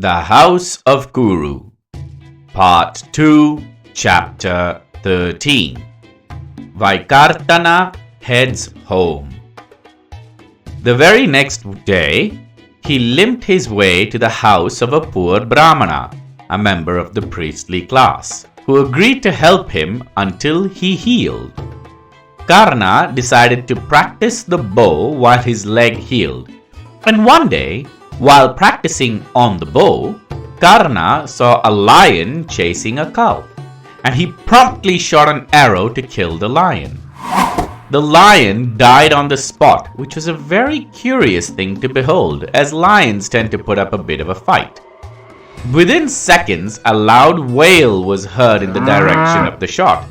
The House of Kuru, Part 2, Chapter 13. Vaikartana heads home. The very next day, he limped his way to the house of a poor Brahmana, a member of the priestly class, who agreed to help him until he healed. Karna decided to practice the bow while his leg healed, and one day, while practicing on the bow, Karna saw a lion chasing a calf, and he promptly shot an arrow to kill the lion. The lion died on the spot, which was a very curious thing to behold, as lions tend to put up a bit of a fight. Within seconds, a loud wail was heard in the direction of the shot,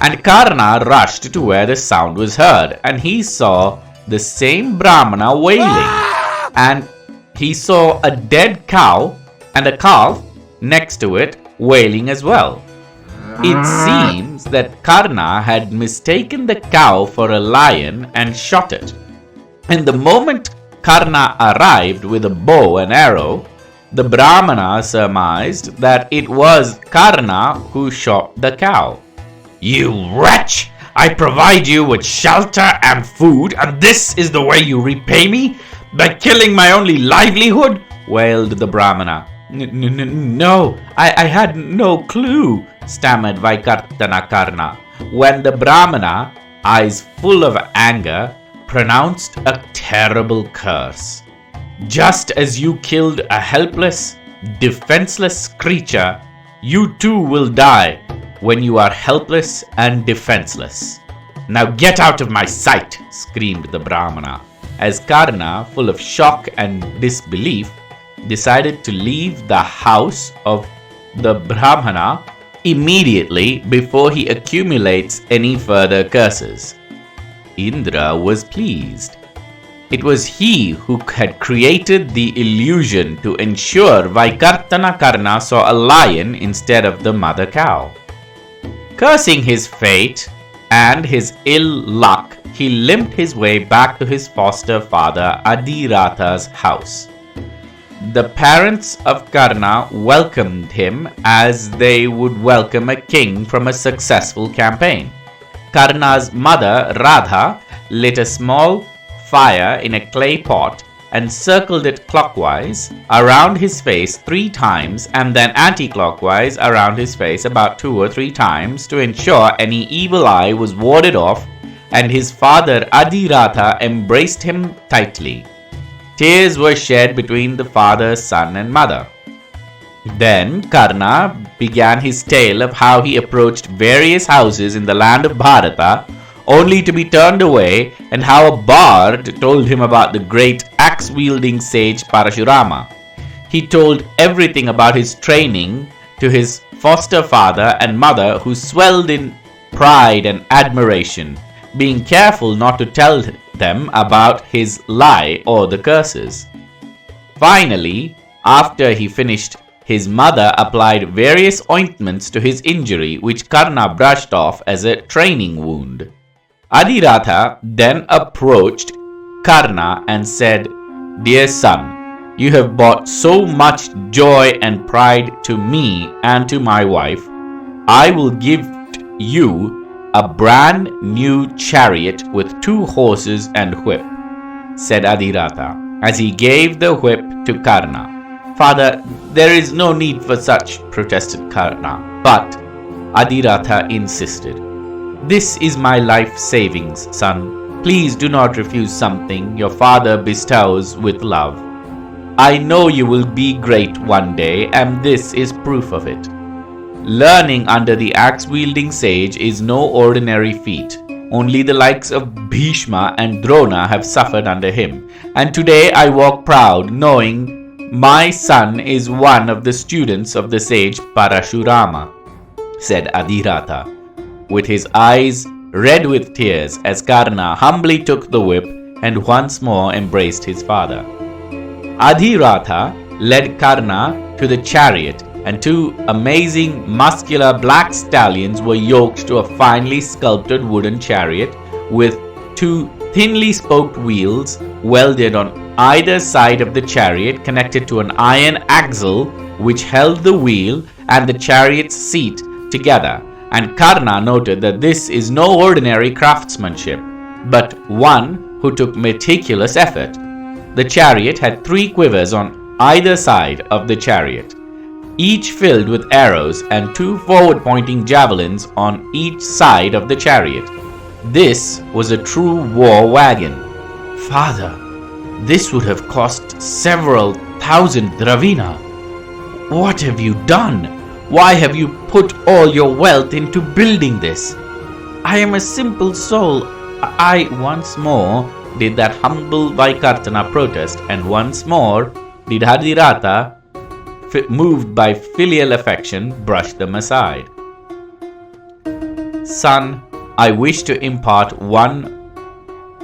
and Karna rushed to where the sound was heard, and he saw the same Brahmana wailing, and he saw a dead cow and a calf next to it wailing as well. It seems that Karna had mistaken the cow for a lion and shot it. And the moment Karna arrived with a bow and arrow, the Brahmana surmised that it was Karna who shot the cow. "You wretch! I provide you with shelter and food, and this is the way you repay me? By killing my only livelihood?" wailed the Brahmana. No, I had no clue," stammered Vaikartana Karna, when the Brahmana, eyes full of anger, pronounced a terrible curse. "Just as you killed a helpless, defenseless creature, you too will die when you are helpless and defenseless. Now get out of my sight," screamed the Brahmana, as Karna, full of shock and disbelief, decided to leave the house of the Brahmana immediately before he accumulates any further curses. Indra was pleased. It was he who had created the illusion to ensure Vaikartana Karna saw a lion instead of the mother cow. Cursing his fate and his ill luck, he limped his way back to his foster father Adhiratha's house. The parents of Karna welcomed him as they would welcome a king from a successful campaign. Karna's mother, Radha, lit a small fire in a clay pot and circled it clockwise around his face 3 times and then anti-clockwise around his face about 2 or 3 times to ensure any evil eye was warded off, and his father Adhiratha embraced him tightly. Tears were shed between the father, son, and mother. Then Karna began his tale of how he approached various houses in the land of Bharata, only to be turned away, and how a bard told him about the great axe-wielding sage Parashurama. He told everything about his training to his foster father and mother, who swelled in pride and admiration, being careful not to tell them about his lie or the curses. Finally, after he finished, his mother applied various ointments to his injury, which Karna brushed off as a training wound. Adhiratha then approached Karna and said, "Dear son, you have brought so much joy and pride to me and to my wife. I will give you a brand new chariot with 2 horses and whip," said Adhiratha, as he gave the whip to Karna. "Father, there is no need for such," protested Karna, but Adhiratha insisted. "This is my life savings, son. Please do not refuse something your father bestows with love. I know you will be great one day, and this is proof of it. Learning under the axe-wielding sage is no ordinary feat. Only the likes of Bhishma and Drona have suffered under him, and today I walk proud, knowing my son is one of the students of the sage Parashurama," said Adhiratha, with his eyes red with tears, as Karna humbly took the whip and once more embraced his father. Adhiratha led Karna to the chariot, and 2 amazing muscular black stallions were yoked to a finely sculpted wooden chariot with 2 thinly spoked wheels welded on either side of the chariot connected to an iron axle which held the wheel and the chariot's seat together, and Karna noted that this is no ordinary craftsmanship, but one who took meticulous effort. The chariot had 3 quivers on either side of the chariot, each filled with arrows, and 2 forward-pointing javelins on each side of the chariot. This was a true war wagon. Father, this would have cost several thousand dravina. What have you done? Why have you put all your wealth into building this? I am a simple soul. I once more did that humble Vaikartana protest, and once more did Adhiratha, moved by filial affection, brush them aside. Son, I wish to impart one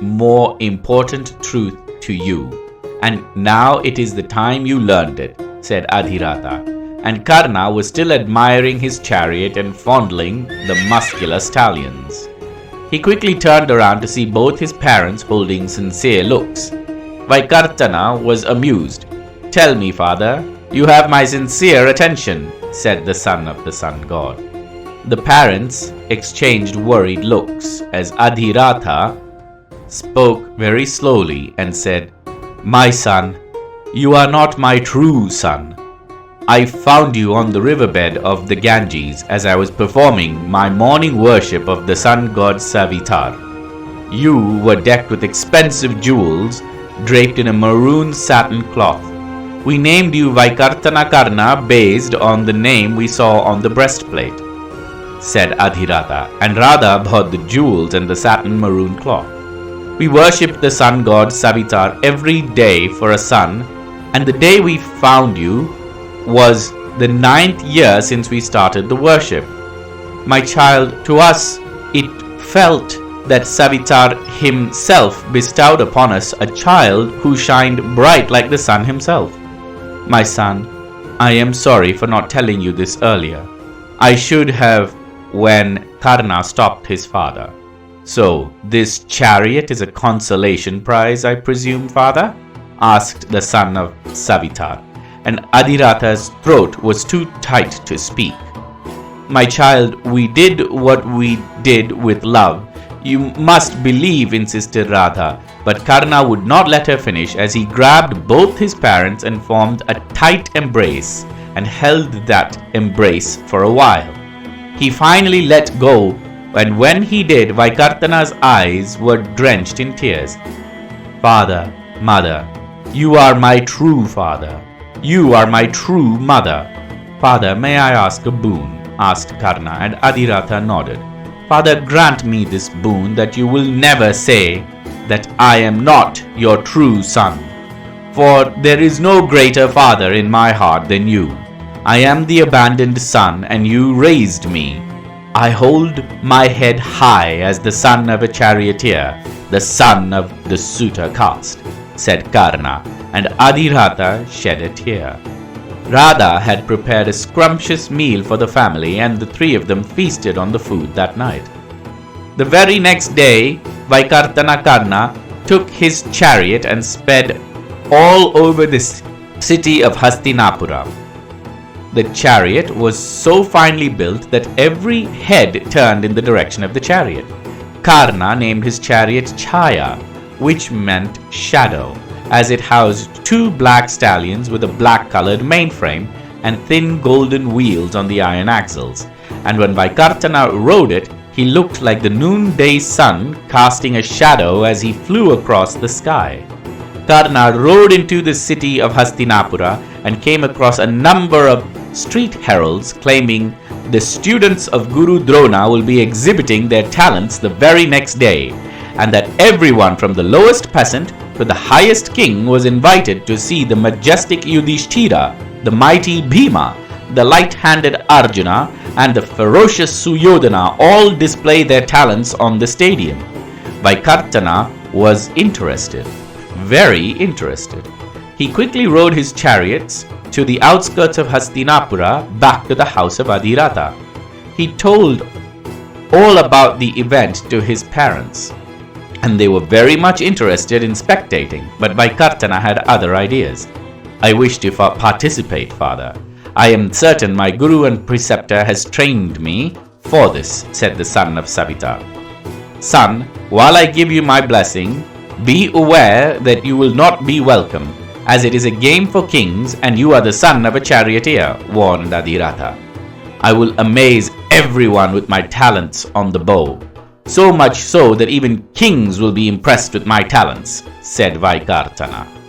more important truth to you, and now it is the time you learned it, said Adhiratha. And Karna was still admiring his chariot and fondling the muscular stallions. He quickly turned around to see both his parents holding sincere looks. Vaikartana was amused. Tell me, father, you have my sincere attention, said the son of the sun god. The parents exchanged worried looks as Adhiratha spoke very slowly and said, My son, you are not my true son. I found you on the riverbed of the Ganges as I was performing my morning worship of the sun god Savitar. You were decked with expensive jewels, draped in a maroon satin cloth. We named you Vaikartana Karna based on the name we saw on the breastplate, said Adhiratha, and Radha bought the jewels and the satin maroon cloth. We worshipped the sun god Savitar every day for a son, and the day we found you was the 9th year since we started the worship. My child, to us it felt that Savitar himself bestowed upon us a child who shined bright like the sun himself. My son, I am sorry for not telling you this earlier. I should have when Karna stopped his father. So, this chariot is a consolation prize, I presume, father? Asked the son of Savitar, and Adhiratha's throat was too tight to speak. My child, we did what we did with love. You must believe, insisted Radha, but Karna would not let her finish as he grabbed both his parents and formed a tight embrace and held that embrace for a while. He finally let go, and when he did, Vaikartana's eyes were drenched in tears. Father, mother, you are my true father. You are my true mother. Father, may I ask a boon? Asked Karna, and Adhiratha nodded. Father, grant me this boon that you will never say that I am not your true son. For there is no greater father in my heart than you. I am the abandoned son, and you raised me. I hold my head high as the son of a charioteer, the son of the Suta caste, said Karna, and Adhiratha shed a tear. Radha had prepared a scrumptious meal for the family, and the 3 of them feasted on the food that night. The very next day, Vaikartana Karna took his chariot and sped all over the city of Hastinapura. The chariot was so finely built that every head turned in the direction of the chariot. Karna named his chariot Chaya, which meant shadow, as it housed 2 black stallions with a black-colored mainframe and thin golden wheels on the iron axles, and when Vaikartana rode it, he looked like the noonday sun casting a shadow as he flew across the sky. Karna rode into the city of Hastinapura and came across a number of street heralds claiming the students of Guru Drona will be exhibiting their talents the very next day, and that everyone from the lowest peasant to the highest king was invited to see the majestic Yudhishthira, the mighty Bhima, the light-handed Arjuna, and the ferocious Suyodhana all display their talents on the stadium. Vaikartana was interested, very interested. He quickly rode his chariots to the outskirts of Hastinapura back to the house of Adhiratha. He told all about the event to his parents. and they were very much interested in spectating, but Vaikartana had other ideas. I wish to participate, father. I am certain my guru and preceptor has trained me for this, said the son of Savita. Son, while I give you my blessing, be aware that you will not be welcome, as it is a game for kings and you are the son of a charioteer, warned Adhiratha. I will amaze everyone with my talents on the bow, so much so that even kings will be impressed with my talents, said Vaikartana.